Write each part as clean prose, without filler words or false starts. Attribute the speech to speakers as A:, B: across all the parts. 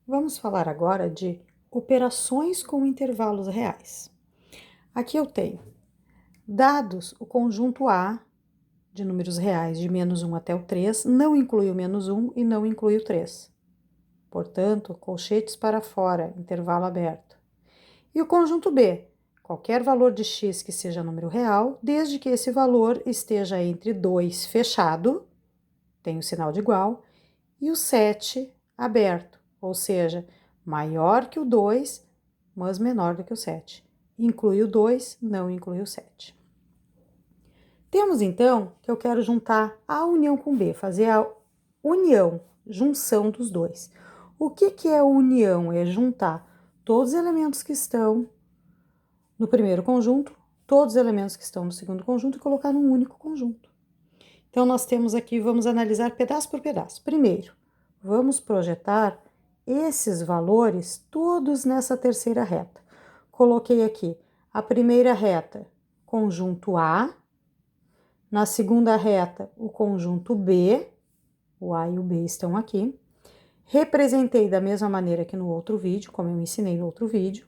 A: Vamos falar agora de operações com intervalos reais. Aqui eu tenho dados o conjunto A de números reais de -1 até o 3, não inclui o -1 e não inclui o 3. Portanto, colchetes para fora, intervalo aberto. E o conjunto B, qualquer valor de x que seja número real, desde que esse valor esteja entre 2 fechado, tem o sinal de igual, e o 7 aberto, ou seja, maior que o 2, mas menor do que o 7. Inclui o 2, não inclui o 7. Temos então que eu quero juntar A união com B, fazer a união, junção dos dois. O que é união? É juntar todos os elementos que estão no primeiro conjunto, todos os elementos que estão no segundo conjunto e colocar num único conjunto. Então, nós temos aqui, vamos analisar pedaço por pedaço. Primeiro, vamos projetar esses valores todos nessa terceira reta. Coloquei aqui a primeira reta, conjunto A, na segunda reta, o conjunto B, o A e o B estão aqui. Representei da mesma maneira que no outro vídeo, como eu ensinei no outro vídeo.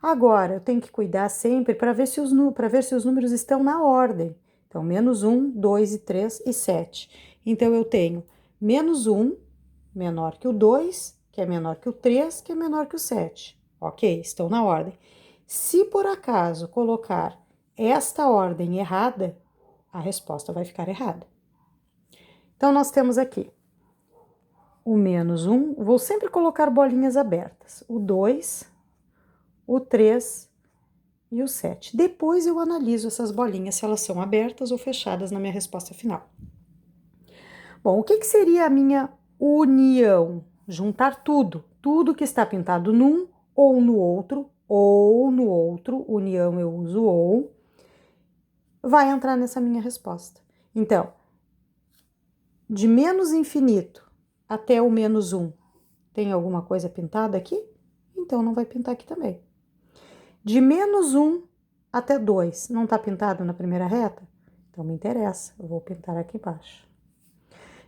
A: Agora, eu tenho que cuidar sempre para ver se os números estão na ordem. Então, -1, 2 e 3 e 7. Então, eu tenho -1 menor que o 2, que é menor que o 3, que é menor que o 7. Ok, estão na ordem. Se por acaso colocar esta ordem errada, a resposta vai ficar errada. Então, nós temos aqui o -1, vou sempre colocar bolinhas abertas. O 2, o 3 e o 7. Depois eu analiso essas bolinhas, se elas são abertas ou fechadas na minha resposta final. Bom, o que seria a minha união? Juntar tudo que está pintado num ou no outro, união eu uso ou, vai entrar nessa minha resposta. Então, de menos infinito até o -1, tem alguma coisa pintada aqui? Então, não vai pintar aqui também. De -1 até 2, não está pintado na primeira reta? Então, me interessa, eu vou pintar aqui embaixo.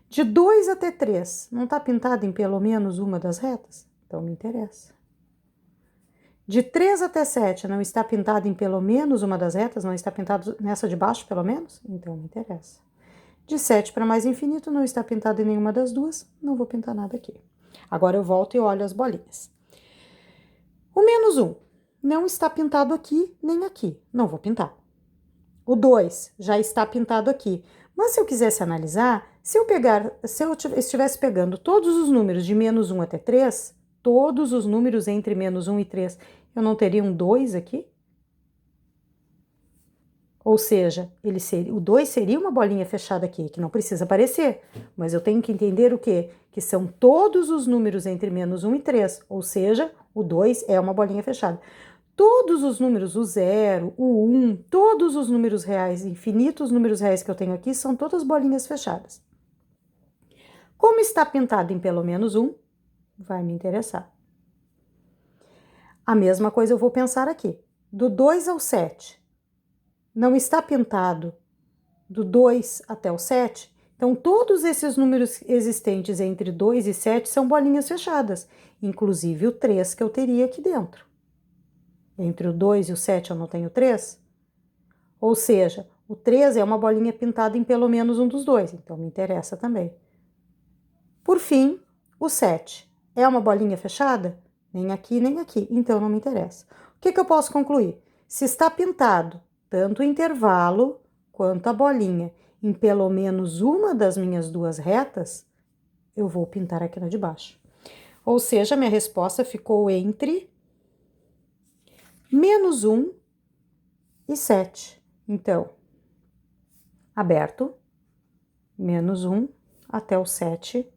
A: De 2 até 3, não está pintado em pelo menos uma das retas? Então, me interessa. De 3 até 7, não está pintado em pelo menos uma das retas? Não está pintado nessa de baixo, pelo menos? Então, me interessa. De 7 para mais infinito, não está pintado em nenhuma das duas? Não vou pintar nada aqui. Agora, eu volto e olho as bolinhas. O -1 não está pintado aqui nem aqui. Não vou pintar. O 2 já está pintado aqui. Mas se eu quisesse analisar, se eu estivesse pegando todos os números de -1 até 3, todos os números entre -1 e 3, eu não teria um 2 aqui? Ou seja, o 2 seria uma bolinha fechada aqui, que não precisa aparecer. Mas eu tenho que entender o quê? Que são todos os números entre -1 e 3. Ou seja, o 2 é uma bolinha fechada. Todos os números, o 0, o 1, todos os números reais, infinitos números reais que eu tenho aqui, são todas bolinhas fechadas. Como está pintado em pelo menos 1, vai me interessar. A mesma coisa eu vou pensar aqui. Do 2 ao 7, não está pintado do 2 até o 7? Então, todos esses números existentes entre 2 e 7 são bolinhas fechadas, inclusive o 3 que eu teria aqui dentro. Entre o 2 e o 7 eu não tenho 3? Ou seja, o 3 é uma bolinha pintada em pelo menos um dos dois, então me interessa também. Por fim, o 7 é uma bolinha fechada? Nem aqui, nem aqui, então não me interessa. O que eu posso concluir? Se está pintado tanto o intervalo quanto a bolinha em pelo menos uma das minhas duas retas, eu vou pintar aqui na de baixo. Ou seja, minha resposta ficou entre -1 e 7. Então, aberto, -1 até o 7,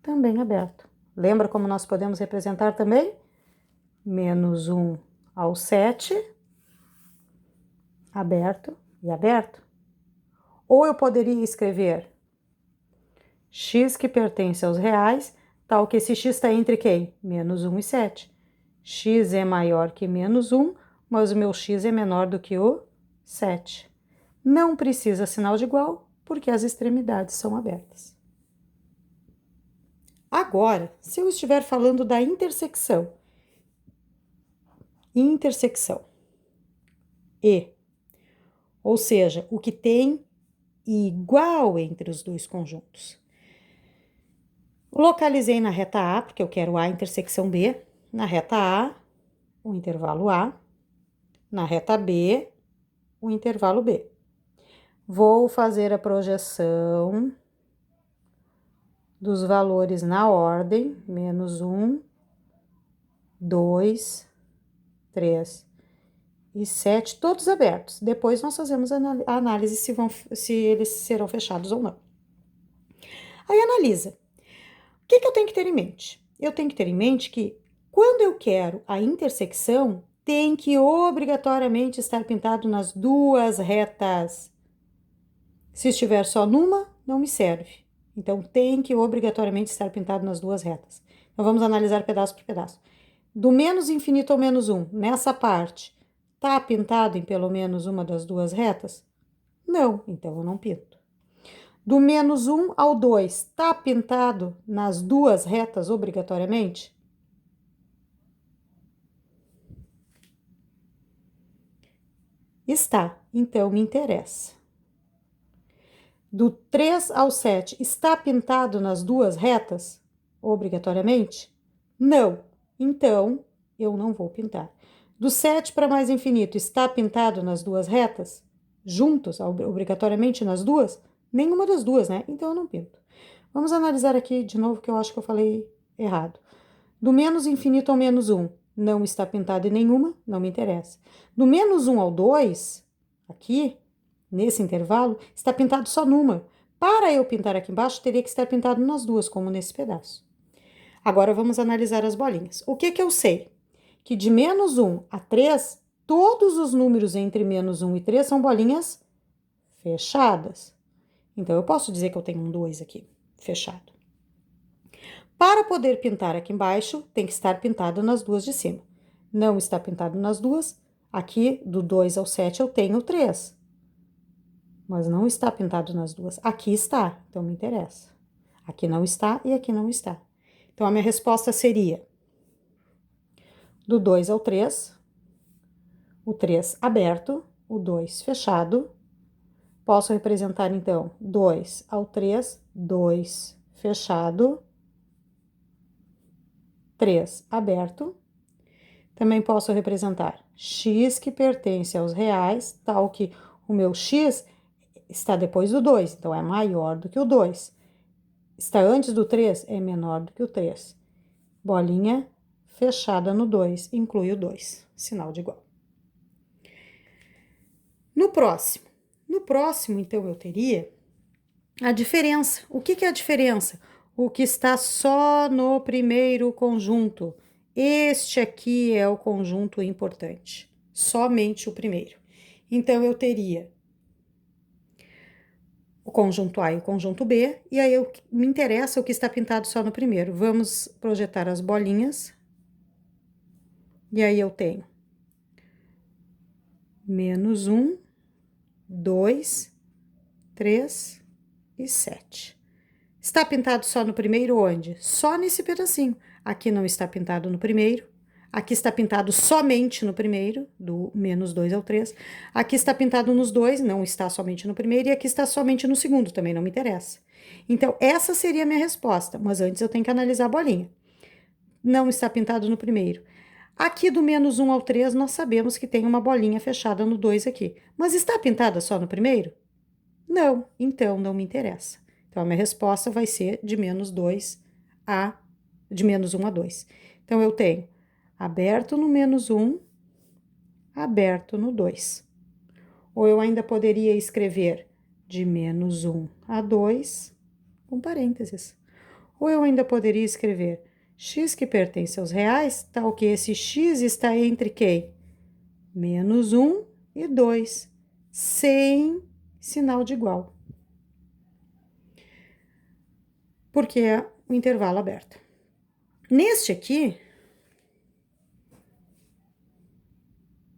A: também aberto. Lembra como nós podemos representar também? -1 ao 7, aberto e aberto. Ou eu poderia escrever x que pertence aos reais, tal que esse x está entre quem? -1 e 7. X é maior que -1, mas o meu x é menor do que o 7. Não precisa sinal de igual, porque as extremidades são abertas. Agora, se eu estiver falando da intersecção e, ou seja, o que tem igual entre os dois conjuntos. Localizei na reta A, porque eu quero A intersecção B. Na reta A, o intervalo A. Na reta B, o intervalo B. Vou fazer a projeção dos valores na ordem, menos 1, 2, 3 e 7, todos abertos. Depois nós fazemos a análise se eles serão fechados ou não. Aí analisa. O que eu tenho que ter em mente? Eu tenho que ter em mente que quando eu quero a intersecção, tem que obrigatoriamente estar pintado nas duas retas. Se estiver só numa, não me serve. Então, tem que obrigatoriamente estar pintado nas duas retas. Então, vamos analisar pedaço por pedaço. Do menos infinito ao menos 1, nessa parte, tá pintado em pelo menos uma das duas retas? Não, então eu não pinto. Do menos 1 ao 2, tá pintado nas duas retas obrigatoriamente? Está, então me interessa. Do 3 ao 7, está pintado nas duas retas obrigatoriamente? Não, então eu não vou pintar. Do 7 para mais infinito, está pintado nas duas retas? Juntos, obrigatoriamente nas duas? Nenhuma das duas, né? Então eu não pinto. Vamos analisar aqui de novo, que eu acho que eu falei errado. Do menos infinito ao menos 1, não está pintado em nenhuma, não me interessa. Do menos 1 ao 2, aqui, nesse intervalo, está pintado só numa. Para eu pintar aqui embaixo, teria que estar pintado nas duas, como nesse pedaço. Agora vamos analisar as bolinhas. O que eu sei? Que de menos 1 a 3, todos os números entre menos 1 e 3 são bolinhas fechadas. Então, eu posso dizer que eu tenho um 2 aqui, fechado. Para poder pintar aqui embaixo, tem que estar pintado nas duas de cima. Não está pintado nas duas. Aqui, do 2 ao 7, eu tenho 3. Mas não está pintado nas duas. Aqui está, então me interessa. Aqui não está e aqui não está. Então, a minha resposta seria do 2 ao 3, o 3 aberto, o 2 fechado. Posso representar, então, 2 ao 3, 2 fechado, 3 aberto. Também posso representar x que pertence aos reais, tal que o meu x está depois do 2, então é maior do que o 2. Está antes do 3, é menor do que o 3. Bolinha fechada no 2, inclui o 2, sinal de igual. No próximo, então, eu teria a diferença. O que é a diferença? O que está só no primeiro conjunto. Este aqui é o conjunto importante, somente o primeiro. Então, eu teria o conjunto A e o conjunto B, e aí me interessa o que está pintado só no primeiro. Vamos projetar as bolinhas. E aí eu tenho menos 1, 2, 3 e 7. Está pintado só no primeiro onde? Só nesse pedacinho. Aqui não está pintado no primeiro. Aqui está pintado somente no primeiro, do menos 2 ao 3. Aqui está pintado nos dois, não está somente no primeiro. E aqui está somente no segundo, também não me interessa. Então, essa seria a minha resposta. Mas antes eu tenho que analisar a bolinha. Não está pintado no primeiro. Aqui do menos 1 ao 3, nós sabemos que tem uma bolinha fechada no 2 aqui. Mas está pintada só no primeiro? Não, então não me interessa. Então, a minha resposta vai ser de menos 1 a 2. Então, eu tenho aberto no menos 1, aberto no 2. Ou eu ainda poderia escrever de menos 1 a 2, com parênteses. Ou eu ainda poderia escrever x que pertence aos reais, tal que esse x está entre quem? Menos 1 e 2, sem sinal de igual. Porque é o intervalo aberto. Neste aqui,